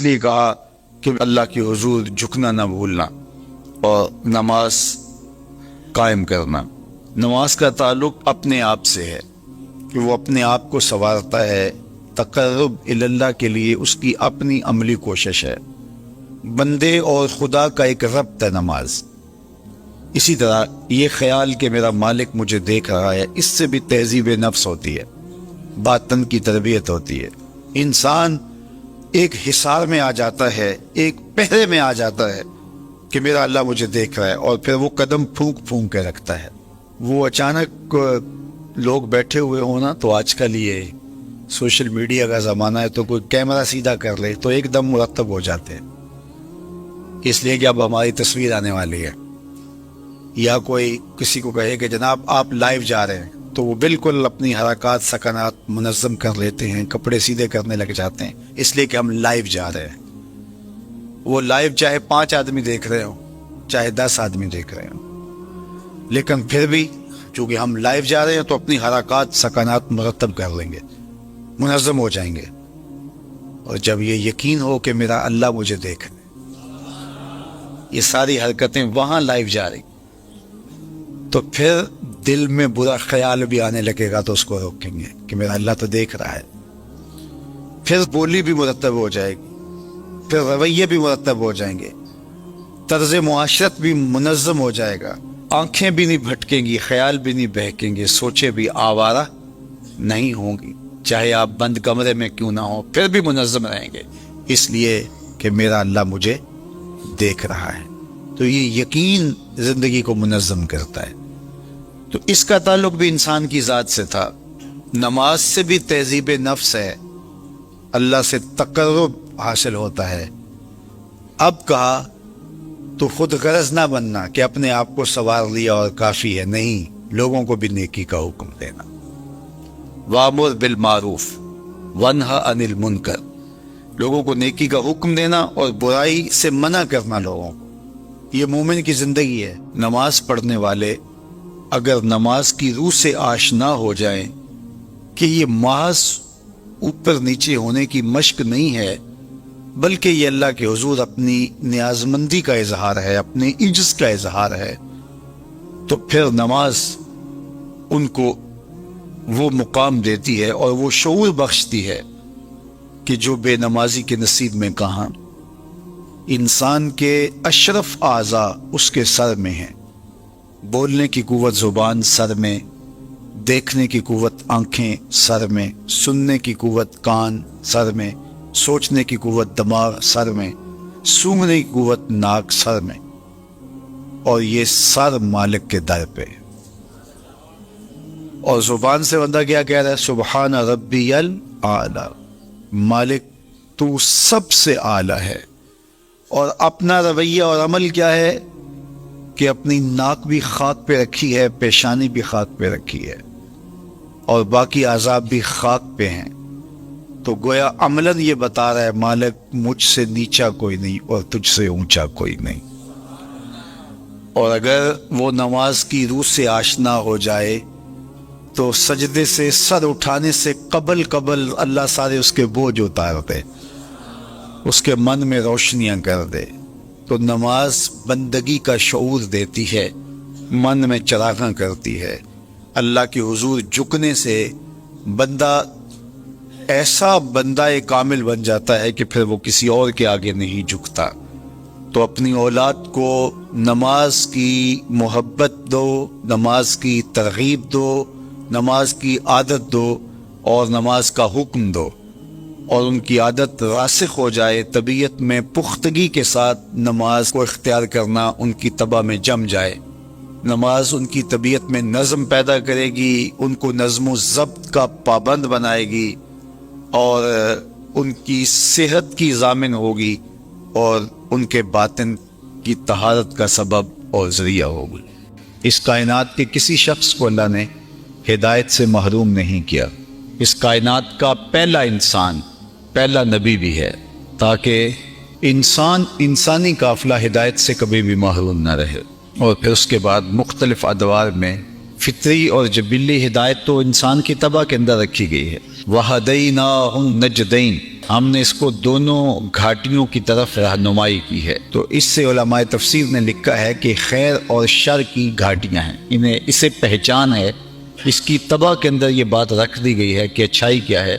لیے کہا کہ اللہ کے حضور جھکنا نہ بھولنا اور نماز قائم کرنا۔ نماز کا تعلق اپنے آپ سے ہے کہ وہ اپنے آپ کو سنوارتا ہے، تقرب اللہ کے لیے اس کی اپنی عملی کوشش ہے۔ بندے اور خدا کا ایک ربط ہے نماز۔ اسی طرح یہ خیال کہ میرا مالک مجھے دیکھ رہا ہے، اس سے بھی تہذیب نفس ہوتی ہے، باطن کی تربیت ہوتی ہے۔ انسان ایک حصار میں آ جاتا ہے، ایک پہرے میں آ جاتا ہے کہ میرا اللہ مجھے دیکھ رہا ہے، اور پھر وہ قدم پھونک پھونک کے رکھتا ہے۔ وہ اچانک لوگ بیٹھے ہوئے ہونا تو آج کل یہ سوشل میڈیا کا زمانہ ہے، تو کوئی کیمرہ سیدھا کر لے تو ایک دم مرتب ہو جاتے ہیں، اس لیے کہ اب ہماری تصویر آنے والی ہے۔ یا کوئی کسی کو کہے کہ جناب آپ لائیو جا رہے ہیں، تو وہ بالکل اپنی حرکات سکنات منظم کر لیتے ہیں، کپڑے سیدھے کرنے لگ جاتے ہیں، اس لیے کہ ہم لائیو جا رہے ہیں۔ وہ لائیو چاہے 5 آدمی دیکھ رہے ہوں، چاہے 10 آدمی دیکھ رہے ہوں، لیکن پھر بھی چونکہ ہم لائیو جا رہے ہیں تو اپنی حرکات سکنات مرتب کر لیں گے، منظم ہو جائیں گے۔ اور جب یہ یقین ہو کہ میرا اللہ مجھے دیکھ رہا ہے، یہ ساری حرکتیں وہاں لائیو جا رہی، تو پھر دل میں برا خیال بھی آنے لگے گا تو اس کو روکیں گے کہ میرا اللہ تو دیکھ رہا ہے۔ پھر بولی بھی مرتب ہو جائے گی، پھر رویے بھی مرتب ہو جائیں گے، طرز معاشرت بھی منظم ہو جائے گا، آنکھیں بھی نہیں بھٹکیں گی، خیال بھی نہیں بہکیں گے، سوچیں بھی آوارہ نہیں ہوں گی، چاہے آپ بند کمرے میں کیوں نہ ہوں، پھر بھی منظم رہیں گے، اس لیے کہ میرا اللہ مجھے دیکھ رہا ہے۔ تو یہ یقین زندگی کو منظم کرتا ہے۔ تو اس کا تعلق بھی انسان کی ذات سے تھا۔ نماز سے بھی تہذیب نفس ہے، اللہ سے تقرب حاصل ہوتا ہے۔ اب کہا تو خود غرض نہ بننا کہ اپنے آپ کو سنوار لیا اور کافی ہے، نہیں، لوگوں کو بھی نیکی کا حکم دینا۔ وَأْمُرْ بِالْمَعْرُوفِ وَانْهَ عَنِ الْمُنْكَرِ، لوگوں کو نیکی کا حکم دینا اور برائی سے منع کرنا لوگوں کو۔ یہ مومن کی زندگی ہے۔ نماز پڑھنے والے اگر نماز کی روح سے آشنا ہو جائیں کہ یہ محض اوپر نیچے ہونے کی مشق نہیں ہے، بلکہ یہ اللہ کے حضور اپنی نیازمندی کا اظہار ہے، اپنے عجز کا اظہار ہے، تو پھر نماز ان کو وہ مقام دیتی ہے اور وہ شعور بخشتی ہے کہ جو بے نمازی کے نصیب میں کہاں۔ انسان کے اشرف اعضاء اس کے سر میں ہیں، بولنے کی قوت زبان سر میں، دیکھنے کی قوت آنکھیں سر میں، سننے کی قوت کان سر میں، سوچنے کی قوت دماغ سر میں، سونگھنے کی قوت ناک سر میں، اور یہ سر مالک کے در پہ۔ اور زبان سے بندہ کیا کہہ رہا ہے؟ سبحان ربی الاعلی، مالک تو سب سے اعلیٰ ہے۔ اور اپنا رویہ اور عمل کیا ہے کہ اپنی ناک بھی خاک پہ رکھی ہے، پیشانی بھی خاک پہ رکھی ہے، اور باقی اعضاء بھی خاک پہ ہیں۔ تو گویا عملاً یہ بتا رہا ہے مالک مجھ سے نیچا کوئی نہیں اور تجھ سے اونچا کوئی نہیں۔ اور اگر وہ نماز کی روح سے آشنا ہو جائے تو سجدے سے سر اٹھانے سے قبل اللہ سارے اس کے بوجھ اتار دے، اس کے من میں روشنیاں کر دے۔ تو نماز بندگی کا شعور دیتی ہے، من میں چراغاں کرتی ہے۔ اللہ کے حضور جھکنے سے بندہ ایسا بندہ کامل بن جاتا ہے کہ پھر وہ کسی اور کے آگے نہیں جھکتا۔ تو اپنی اولاد کو نماز کی محبت دو، نماز کی ترغیب دو، نماز کی عادت دو اور نماز کا حکم دو، اور ان کی عادت راسخ ہو جائے، طبیعت میں پختگی کے ساتھ نماز کو اختیار کرنا ان کی طبع میں جم جائے۔ نماز ان کی طبیعت میں نظم پیدا کرے گی، ان کو نظم و ضبط کا پابند بنائے گی، اور ان کی صحت کی ضامن ہوگی، اور ان کے باطن کی طہارت کا سبب اور ذریعہ ہوگی۔ اس کائنات کے کسی شخص کو اللہ نے ہدایت سے محروم نہیں کیا۔ اس کائنات کا پہلا انسان، پہلا نبی بھی ہے، تاکہ انسانی قافلہ ہدایت سے کبھی بھی محروم نہ رہے۔ اور پھر اس کے بعد مختلف ادوار میں فطری اور جبلی ہدایت تو انسان کی طبع کے اندر رکھی گئی ہے۔ وَهَدَيْنَاهُ النَّجْدَيْنِ، ہم نے اس کو دونوں گھاٹیوں کی طرف رہنمائی کی ہے۔ تو اس سے علماء تفسیر نے لکھا ہے کہ خیر اور شر کی گھاٹیاں ہیں، انہیں اسے پہچان ہے، اس کی طبع کے اندر یہ بات رکھ دی گئی ہے کہ اچھائی کیا ہے،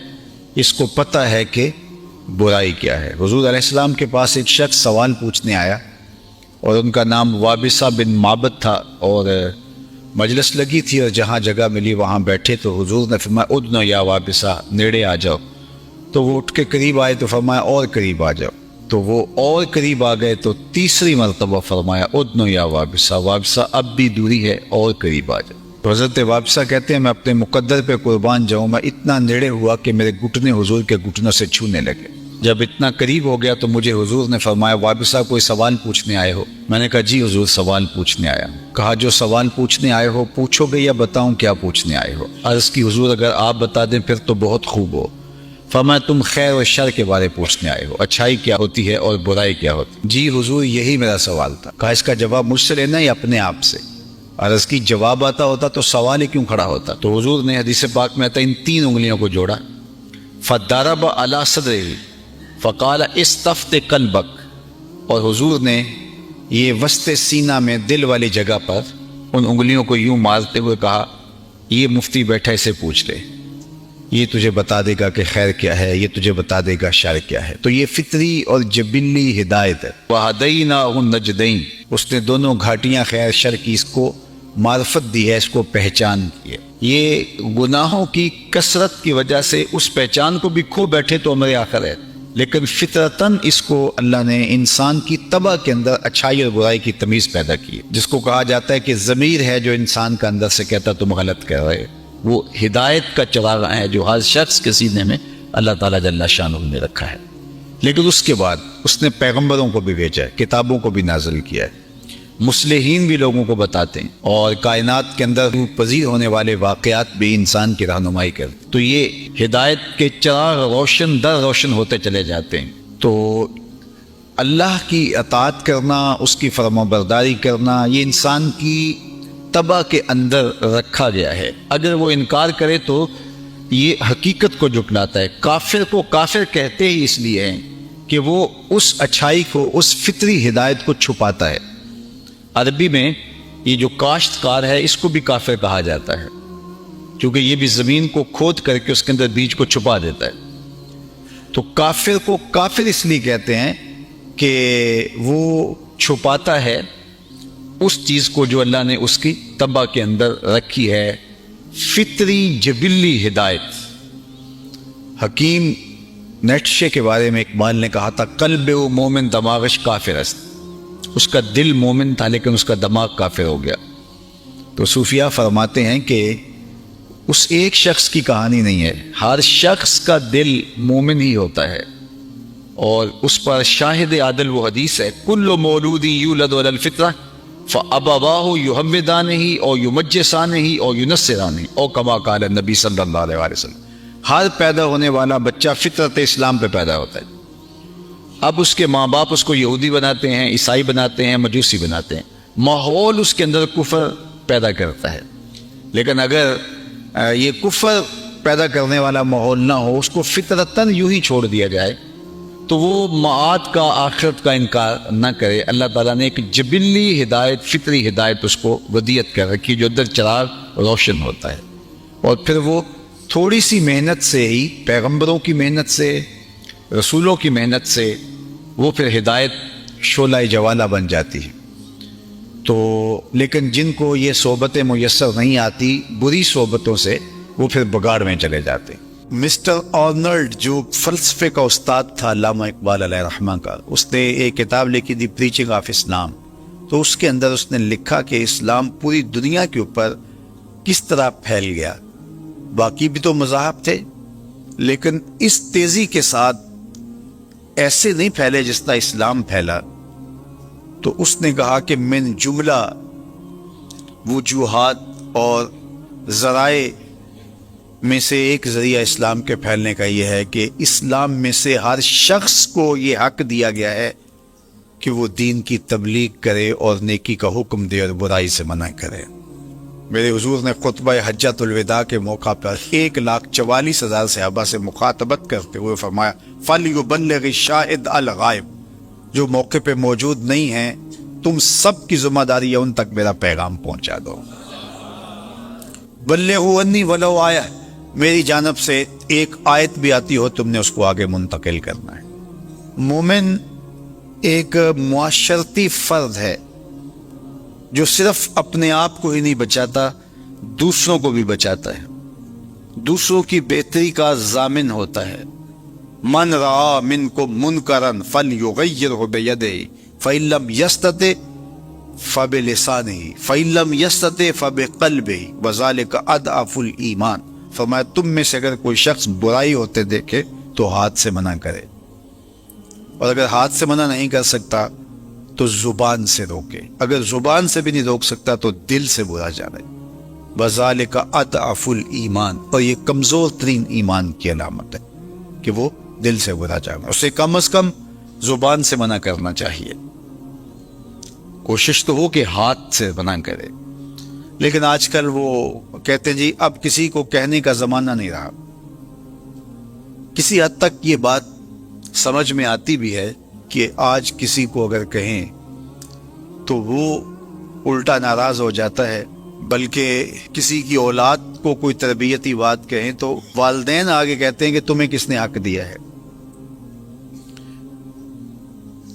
اس کو پتہ ہے کہ برائی کیا ہے۔ حضور علیہ السلام کے پاس ایک شخص سوال پوچھنے آیا اور ان کا نام وابصہ بن معبد تھا، اور مجلس لگی تھی اور جہاں جگہ ملی وہاں بیٹھے، تو حضور نے فرمایا ادنو یا وابصہ، نیڑے آ جاؤ۔ تو وہ اٹھ کے قریب آئے تو فرمایا اور قریب آ جاؤ، تو وہ اور قریب آ گئے تو تیسری مرتبہ فرمایا ادنو یا وابصہ، وابصہ اب بھی دوری ہے اور قریب آ جاؤ۔ تو حضرت وابصہ کہتے ہیں میں اپنے مقدر پہ قربان جاؤں، میں اتنا نیڑے ہوا کہ میرے گھٹنے حضور کے گھٹنوں سے چھونے لگے۔ جب اتنا قریب ہو گیا تو مجھے حضور نے فرمایا وابصہ کوئی سوال پوچھنے آئے ہو؟ میں نے کہا جی حضور سوال پوچھنے آیا۔ کہا جو سوال پوچھنے آئے ہو پوچھو گے یا بتاؤں کیا پوچھنے آئے ہو؟ عرض کی حضور اگر آپ بتا دیں پھر تو بہت خوب ہو۔ فرمایا تم خیر و شر کے بارے پوچھنے آئے ہو، اچھائی کیا ہوتی ہے اور برائی کیا ہوتی ہے؟ جی حضور یہی میرا سوال تھا۔ کہا اس کا جواب مجھ سے لینا یا اپنے آپ سے؟ عرض کی جواب آتا ہوتا تو سوال ہی کیوں کھڑا ہوتا؟ تو حضور نے حدیث پاک میں آتا ان تین انگلیوں کو جوڑا، فضرب علی صدرہ فقال استفت قلبک، اور حضور نے یہ وسط سینہ میں دل والی جگہ پر ان انگلیوں کو یوں مارتے ہوئے کہا یہ مفتی بیٹھا اسے پوچھ لے، یہ تجھے بتا دے گا کہ خیر کیا ہے، یہ تجھے بتا دے گا شر کیا ہے۔ تو یہ فطری اور جبلی ہدایت ہے۔ وَهَدَيْنَاهُ النَّجْدَيْنِ، اس نے دونوں گھاٹیاں خیر شر کی اس کو معرفت دی ہے، اس کو پہچان کی ہے۔ یہ گناہوں کی کثرت کی وجہ سے اس پہچان کو بھی کھو بیٹھے تو امر آخر ہے، لیکن فطرتاً اس کو اللہ نے انسان کی طبع کے اندر اچھائی اور برائی کی تمیز پیدا کی ہے، جس کو کہا جاتا ہے کہ ضمیر ہے جو انسان کا اندر سے کہتا تم غلط کر رہے، وہ ہدایت کا چراغ ہے جو ہر شخص کے سینے میں اللہ تعالیٰ جل شانہ نے رکھا ہے۔ لیکن اس کے بعد اس نے پیغمبروں کو بھی بھیجا ہے، کتابوں کو بھی نازل کیا ہے، مصلحین بھی لوگوں کو بتاتے ہیں، اور کائنات کے اندر پذیر ہونے والے واقعات بھی انسان کی رہنمائی کرتے ہیں۔ تو یہ ہدایت کے چراغ روشن در روشن ہوتے چلے جاتے ہیں۔ تو اللہ کی اطاعت کرنا، اس کی فرما برداری کرنا، یہ انسان کی طبع کے اندر رکھا گیا ہے۔ اگر وہ انکار کرے تو یہ حقیقت کو جھٹلاتا ہے۔ کافر کو کافر کہتے ہی اس لیے ہیں کہ وہ اس اچھائی کو، اس فطری ہدایت کو چھپاتا ہے۔ عربی میں یہ جو کاشتکار ہے اس کو بھی کافر کہا جاتا ہے، کیونکہ یہ بھی زمین کو کھود کر کے اس کے اندر بیج کو چھپا دیتا ہے۔ تو کافر کو کافر اس لیے کہتے ہیں کہ وہ چھپاتا ہے اس چیز کو جو اللہ نے اس کی طبع کے اندر رکھی ہے، فطری جبلی ہدایت۔ حکیم نیٹشے کے بارے میں اقبال نے کہا تھا قلب و مومن دماغش کافر است، اس کا دل مومن تھا لیکن اس کا دماغ کافر ہو گیا۔ تو صوفیہ فرماتے ہیں کہ اس ایک شخص کی کہانی نہیں ہے، ہر شخص کا دل مومن ہی ہوتا ہے، اور اس پر شاہد عادل وہ حدیث ہے کل مولود یولد علی الفطرہ فابواہ یحودانہ او یمجسانہ او ینصرانہ او کما قال النبی صلی اللہ علیہ وسلم، ہر پیدا ہونے والا بچہ فطرت اسلام پہ پیدا ہوتا ہے۔ اب اس کے ماں باپ اس کو یہودی بناتے ہیں، عیسائی بناتے ہیں، مجوسی بناتے ہیں، ماحول اس کے اندر کفر پیدا کرتا ہے۔ لیکن اگر یہ کفر پیدا کرنے والا ماحول نہ ہو، اس کو فطرتاً یوں ہی چھوڑ دیا جائے، تو وہ معاد کا، آخرت کا انکار نہ کرے۔ اللہ تعالیٰ نے ایک جبلی ہدایت، فطری ہدایت اس کو ودیت کر رکھی جو اندر چراغ روشن ہوتا ہے، اور پھر وہ تھوڑی سی محنت سے ہی، پیغمبروں کی محنت سے، رسولوں کی محنت سے، وہ پھر ہدایت شعلہ جوالہ بن جاتی ہے۔ تو لیکن جن کو یہ صحبتیں میسر نہیں آتی، بری صحبتوں سے، وہ پھر بگاڑ میں چلے جاتے ہیں۔ مسٹر آرنلڈ جو فلسفے کا استاد تھا علامہ اقبال علیہ رحمہ کا، اس نے ایک کتاب لکھی دی پریچنگ آف اسلام، تو اس کے اندر اس نے لکھا کہ اسلام پوری دنیا کے اوپر کس طرح پھیل گیا۔ باقی بھی تو مذاہب تھے، لیکن اس تیزی کے ساتھ ایسے نہیں پھیلے جس طرح اسلام پھیلا۔ تو اس نے کہا کہ من جملہ وجوہات اور ذرائع میں سے ایک ذریعہ اسلام کے پھیلنے کا یہ ہے کہ اسلام میں سے ہر شخص کو یہ حق دیا گیا ہے کہ وہ دین کی تبلیغ کرے اور نیکی کا حکم دے اور برائی سے منع کرے۔ میرے حضور نے خطبہ حجۃ الوداع کے موقع پر 1,44,000 صحابہ سے مخاطبت کرتے ہوئے فرمایا فَلْيُبَلِّغِ الشَّاهِدُ الْغَائِبَ، جو موقع پہ موجود نہیں ہیں تم سب کی ذمہ داری ہے ان تک میرا پیغام پہنچا دو۔ بلغوا عنی ولو آیہ، میری جانب سے ایک آیت بھی آتی ہو تم نے اس کو آگے منتقل کرنا ہے۔ مومن ایک معاشرتی فرد ہے جو صرف اپنے آپ کو ہی نہیں بچاتا، دوسروں کو بھی بچاتا ہے، دوسروں کی بہتری کا ضامن ہوتا ہے۔ من رعا منکم منکرا فلیغیرہ بیدہ فإن لم یستطع فبلسانہ فإن لم یستطع فبقلبہ وذلک اضعف الایمان۔ فرمایا تم میں سے اگر کوئی شخص برائی ہوتے دیکھے تو ہاتھ سے منع کرے، اور اگر ہاتھ سے منع نہیں کر سکتا تو زبان سے روکے، اگر زبان سے بھی نہیں روک سکتا تو دل سے برا جانے۔ وذالک اضعف الایمان، اور یہ کمزور ترین ایمان کی علامت ہے کہ وہ دل سے برا جانا۔ اسے کم از کم زبان سے منع کرنا چاہیے، کوشش تو ہو کہ ہاتھ سے منع کرے، لیکن آج کل وہ کہتے ہیں جی اب کسی کو کہنے کا زمانہ نہیں رہا۔ کسی حد تک یہ بات سمجھ میں آتی بھی ہے کہ آج کسی کو اگر کہیں تو وہ الٹا ناراض ہو جاتا ہے، بلکہ کسی کی اولاد کو کوئی تربیتی بات کہیں تو والدین آگے کہتے ہیں کہ تمہیں کس نے حق دیا ہے۔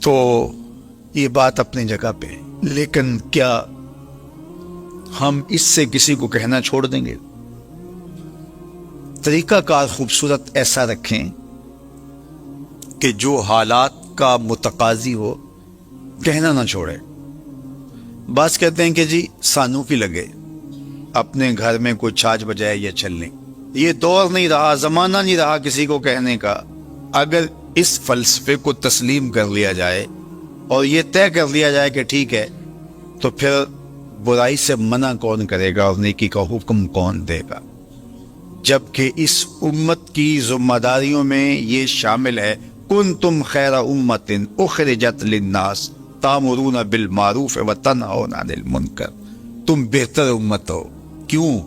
تو یہ بات اپنی جگہ پہ، لیکن کیا ہم اس سے کسی کو کہنا چھوڑ دیں گے؟ طریقہ کار خوبصورت ایسا رکھیں کہ جو حالات کا متقاضی ہو کہنا نہ چھوڑے۔ بعض کہتے ہیں کہ جی سانو کی لگے، اپنے گھر میں کوئی چھاج بجائے یا چل لیں، یہ دور نہیں رہا، زمانہ نہیں رہا کسی کو کہنے کا۔ اگر اس فلسفے کو تسلیم کر لیا جائے اور یہ طے کر لیا جائے کہ ٹھیک ہے، تو پھر برائی سے منع کون کرے گا اور نیکی کا حکم کون دے گا؟ جبکہ اس امت کی ذمہ داریوں میں یہ شامل ہے کنتم خیر امت اخرجت للناس تامرون بالمعروف وتنہون عن المنکر، تم بہتر امت ہو۔ کیوں؟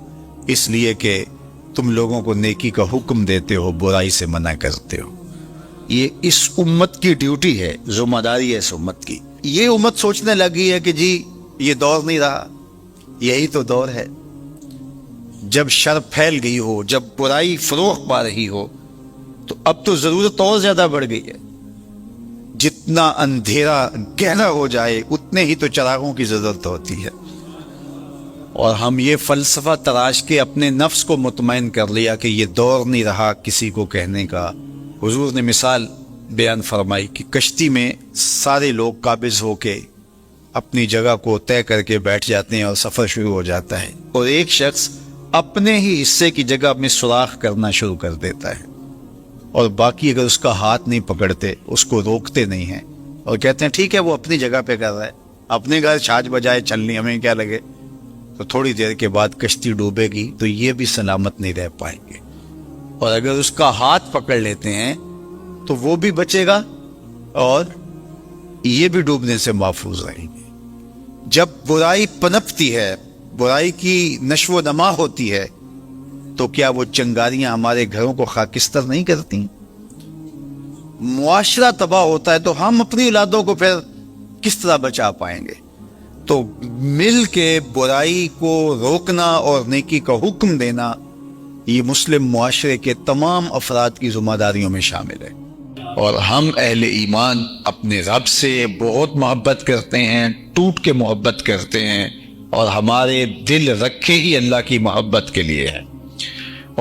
اس لیے کہ تم لوگوں کو نیکی کا حکم دیتے ہو، برائی سے منع کرتے ہو۔ یہ اس امت کی ڈیوٹی ہے، ذمہ داری ہے اس امت کی۔ یہ امت سوچنے لگی ہے کہ جی یہ دور نہیں رہا، یہی تو دور ہے۔ جب شر پھیل گئی ہو، جب برائی فروغ پا رہی ہو، تو اب تو ضرورت اور زیادہ بڑھ گئی ہے۔ جتنا اندھیرا گہرا ہو جائے اتنے ہی تو چراغوں کی ضرورت ہوتی ہے۔ اور ہم یہ فلسفہ تراش کے اپنے نفس کو مطمئن کر لیا کہ یہ دور نہیں رہا کسی کو کہنے کا۔ حضور نے مثال بیان فرمائی کہ کشتی میں سارے لوگ قابض ہو کے اپنی جگہ کو طے کر کے بیٹھ جاتے ہیں اور سفر شروع ہو جاتا ہے، اور ایک شخص اپنے ہی حصے کی جگہ میں سوراخ کرنا شروع کر دیتا ہے، اور باقی اگر اس کا ہاتھ نہیں پکڑتے، اس کو روکتے نہیں ہیں اور کہتے ہیں ٹھیک ہے وہ اپنی جگہ پہ کر رہا ہے، اپنے گھر چھاج بجائے چلنی، ہمیں کیا لگے، تو تھوڑی دیر کے بعد کشتی ڈوبے گی تو یہ بھی سلامت نہیں رہ پائیں گے۔ اور اگر اس کا ہاتھ پکڑ لیتے ہیں تو وہ بھی بچے گا اور یہ بھی ڈوبنے سے محفوظ رہیں گے۔ جب برائی پنپتی ہے، برائی کی نشو و نما ہوتی ہے، تو کیا وہ چنگاریاں ہمارے گھروں کو خاکستر نہیں کرتی؟ معاشرہ تباہ ہوتا ہے تو ہم اپنی اولادوں کو پھر کس طرح بچا پائیں گے؟ تو مل کے برائی کو روکنا اور نیکی کا حکم دینا، یہ مسلم معاشرے کے تمام افراد کی ذمہ داریوں میں شامل ہے۔ اور ہم اہل ایمان اپنے رب سے بہت محبت کرتے ہیں، ٹوٹ کے محبت کرتے ہیں، اور ہمارے دل رکھے ہی اللہ کی محبت کے لیے ہے۔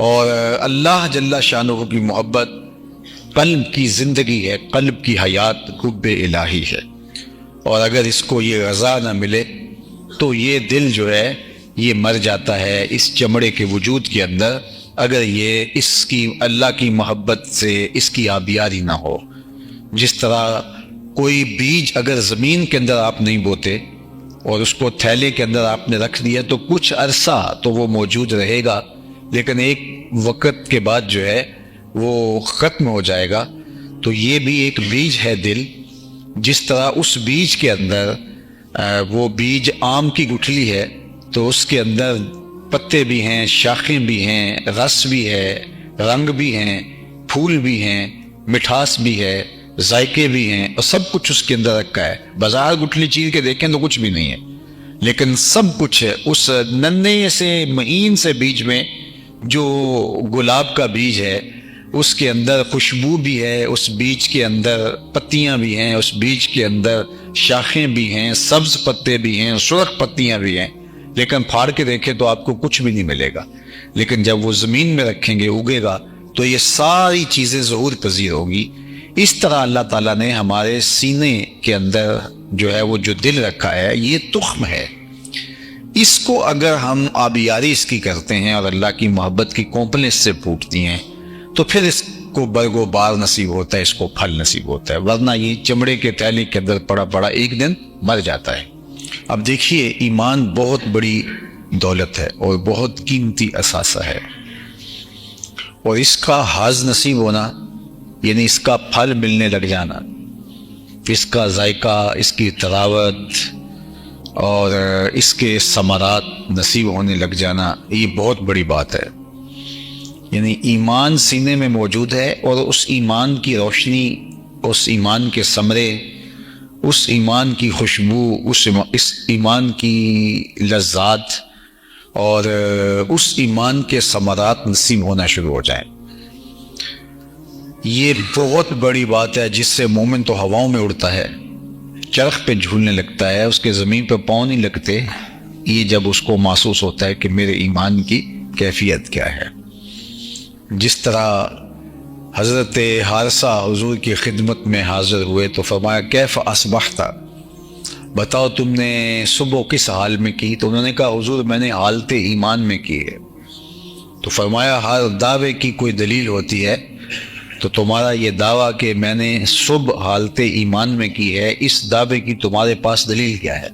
اور اللہ جل شانہ کی محبت قلب کی زندگی ہے، قلب کی حیات حب الہی ہے، اور اگر اس کو یہ رضا نہ ملے تو یہ دل جو ہے یہ مر جاتا ہے اس چمڑے کے وجود کے اندر، اگر یہ اس کی اللہ کی محبت سے اس کی آبیاری نہ ہو۔ جس طرح کوئی بیج اگر زمین کے اندر آپ نہیں بوتے اور اس کو تھیلے کے اندر آپ نے رکھ دیا تو کچھ عرصہ تو وہ موجود رہے گا، لیکن ایک وقت کے بعد جو ہے وہ ختم ہو جائے گا۔ تو یہ بھی ایک بیج ہے دل، جس طرح اس بیج کے اندر وہ بیج آم کی گٹھلی ہے تو اس کے اندر پتے بھی ہیں، شاخیں بھی ہیں، رس بھی ہے، رنگ بھی ہیں، پھول بھی ہیں، مٹھاس بھی ہے، ذائقے بھی ہیں، اور سب کچھ اس کے اندر رکھا ہے۔ بازار گٹھلی چیر کے دیکھیں تو کچھ بھی نہیں ہے، لیکن سب کچھ ہے اس ننھے سے مہین سے بیج میں۔ جو گلاب کا بیج ہے اس کے اندر خوشبو بھی ہے، اس بیج کے اندر پتیاں بھی ہیں، اس بیج کے اندر شاخیں بھی ہیں، سبز پتے بھی ہیں، سرخ پتیاں بھی ہیں، لیکن پھاڑ کے دیکھیں تو آپ کو کچھ بھی نہیں ملے گا۔ لیکن جب وہ زمین میں رکھیں گے، اگے گا، تو یہ ساری چیزیں ظہور پذیر ہوگی۔ اس طرح اللہ تعالیٰ نے ہمارے سینے کے اندر جو ہے وہ جو دل رکھا ہے، یہ تخم ہے۔ اس کو اگر ہم آبیاری اس کی کرتے ہیں اور اللہ کی محبت کی کونپلیں اس سے پھوٹتی ہیں، تو پھر اس کو برگ و بار نصیب ہوتا ہے، اس کو پھل نصیب ہوتا ہے، ورنہ یہ چمڑے کے تھیلی کے اندر پڑا پڑا ایک دن مر جاتا ہے۔ اب دیکھیے، ایمان بہت بڑی دولت ہے اور بہت قیمتی اثاثہ ہے، اور اس کا حاز نصیب ہونا، یعنی اس کا پھل ملنے لگ جانا، اس کا ذائقہ، اس کی تراوت اور اس کے ثمرات نصیب ہونے لگ جانا، یہ بہت بڑی بات ہے۔ یعنی ایمان سینے میں موجود ہے، اور اس ایمان کی روشنی، اس ایمان کے ثمرے، اس ایمان کی خوشبو، اس ایمان کی لذات اور اس ایمان کے ثمرات نصیب ہونا شروع ہو جائیں، یہ بہت بڑی بات ہے، جس سے مومن تو ہواؤں میں اڑتا ہے، چرخ پہ جھولنے لگتا ہے، اس کے زمین پہ پاؤں نہیں لگتے، یہ جب اس کو محسوس ہوتا ہے کہ میرے ایمان کی کیفیت کیا ہے۔ جس طرح حضرت حارثہ حضور کی خدمت میں حاضر ہوئے تو فرمایا کیف اصبحت، بتاؤ تم نے صبح کس حال میں کی؟ تو انہوں نے کہا حضور میں نے حالت ایمان میں کی ہے۔ تو فرمایا ہر دعوے کی کوئی دلیل ہوتی ہے، تو تمہارا یہ دعویٰ کہ میں نے صبح حالت ایمان میں کی ہے، اس دعوے کی تمہارے پاس دلیل کیا ہے؟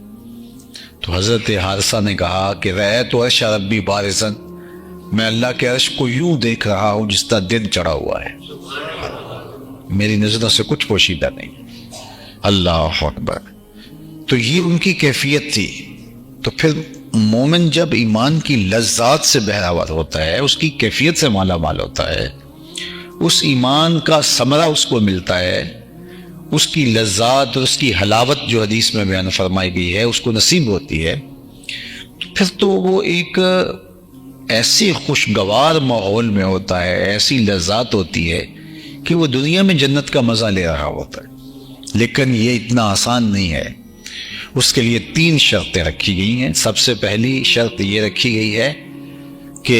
تو حضرت حارثہ نے کہا کہ رأیت عرش ربی بارزاً، میں اللہ کے عرش کو یوں دیکھ رہا ہوں جس طرح دن چڑھا ہوا ہے، میری نظروں سے کچھ پوشیدہ نہیں۔ اللہ اکبر۔ تو یہ ان کی کیفیت تھی۔ تو پھر مومن جب ایمان کی لذات سے بہراور ہوتا ہے، اس کی کیفیت سے مالا مال ہوتا ہے، اس ایمان کا ثمرہ اس کو ملتا ہے، اس کی لذات اور اس کی حلاوت جو حدیث میں بیان فرمائی گئی ہے اس کو نصیب ہوتی ہے، پھر تو وہ ایک ایسی خوشگوار ماحول میں ہوتا ہے، ایسی لذات ہوتی ہے کہ وہ دنیا میں جنت کا مزہ لے رہا ہوتا ہے۔ لیکن یہ اتنا آسان نہیں ہے، اس کے لیے 3 شرطیں رکھی گئی ہیں۔ سب سے پہلی شرط یہ رکھی گئی ہے کہ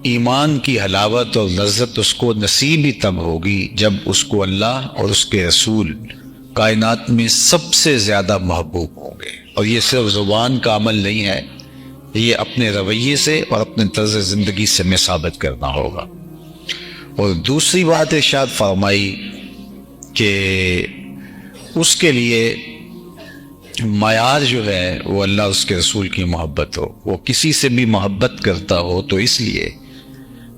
ایمان کی حلاوت اور لذت اس کو نصیب ہی تب ہوگی جب اس کو اللہ اور اس کے رسول کائنات میں سب سے زیادہ محبوب ہوں گے۔ اور یہ صرف زبان کا عمل نہیں ہے، یہ اپنے رویے سے اور اپنے طرز زندگی سے میں ثابت کرنا ہوگا۔ اور دوسری بات ارشاد فرمائی کہ اس کے لیے معیار جو ہے وہ اللہ اس کے رسول کی محبت ہو۔ وہ کسی سے بھی محبت کرتا ہو تو اس لیے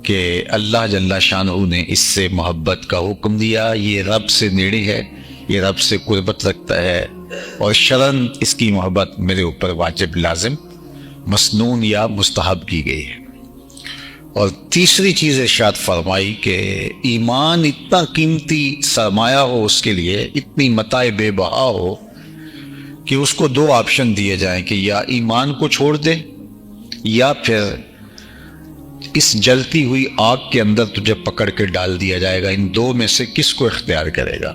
کہ اللہ جل شانہ نے اس سے محبت کا حکم دیا، یہ رب سے نیڑے ہے، یہ رب سے قربت رکھتا ہے، اور شرعاً اس کی محبت میرے اوپر واجب، لازم، مسنون یا مستحب کی گئی ہے۔ اور تیسری چیز ارشاد فرمائی کہ ایمان اتنا قیمتی سرمایہ ہو اس کے لیے، اتنی متاع بے بہا ہو کہ اس کو 2 آپشن دیے جائیں کہ یا ایمان کو چھوڑ دے یا پھر اس جلتی ہوئی آگ کے اندر تجھے پکڑ کے ڈال دیا جائے گا، ان 2 میں سے کس کو اختیار کرے گا؟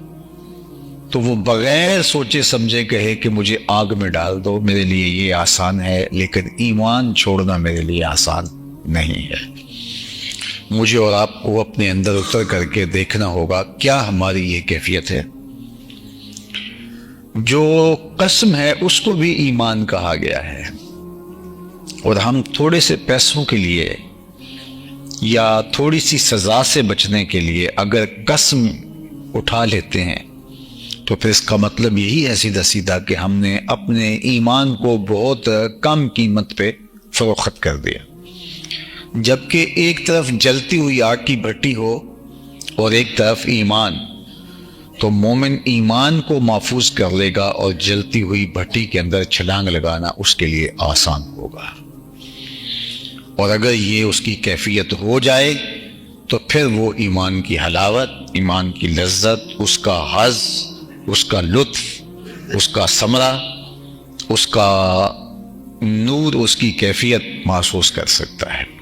تو وہ بغیر سوچے سمجھے کہے کہ مجھے آگ میں ڈال دو، میرے لیے یہ آسان ہے، لیکن ایمان چھوڑنا میرے لیے آسان نہیں ہے۔ مجھے اور آپ کو اپنے اندر اتر کر کے دیکھنا ہوگا کیا ہماری یہ کیفیت ہے۔ جو قسم ہے اس کو بھی ایمان کہا گیا ہے، اور ہم تھوڑے سے پیسوں کے لیے یا تھوڑی سی سزا سے بچنے کے لیے اگر قسم اٹھا لیتے ہیں تو پھر اس کا مطلب یہی ہے سیدھا سیدھا کہ ہم نے اپنے ایمان کو بہت کم قیمت پہ فروخت کر دیا۔ جبکہ ایک طرف جلتی ہوئی آگ کی بھٹی ہو اور ایک طرف ایمان، تو مومن ایمان کو محفوظ کر لے گا اور جلتی ہوئی بھٹی کے اندر چھلانگ لگانا اس کے لیے آسان ہوگا۔ اور اگر یہ اس کی کیفیت ہو جائے تو پھر وہ ایمان کی حلاوت، ایمان کی لذت، اس کا حظ، اس کا لطف، اس کا ثمرہ، اس کا نور، اس کی کیفیت محسوس کر سکتا ہے۔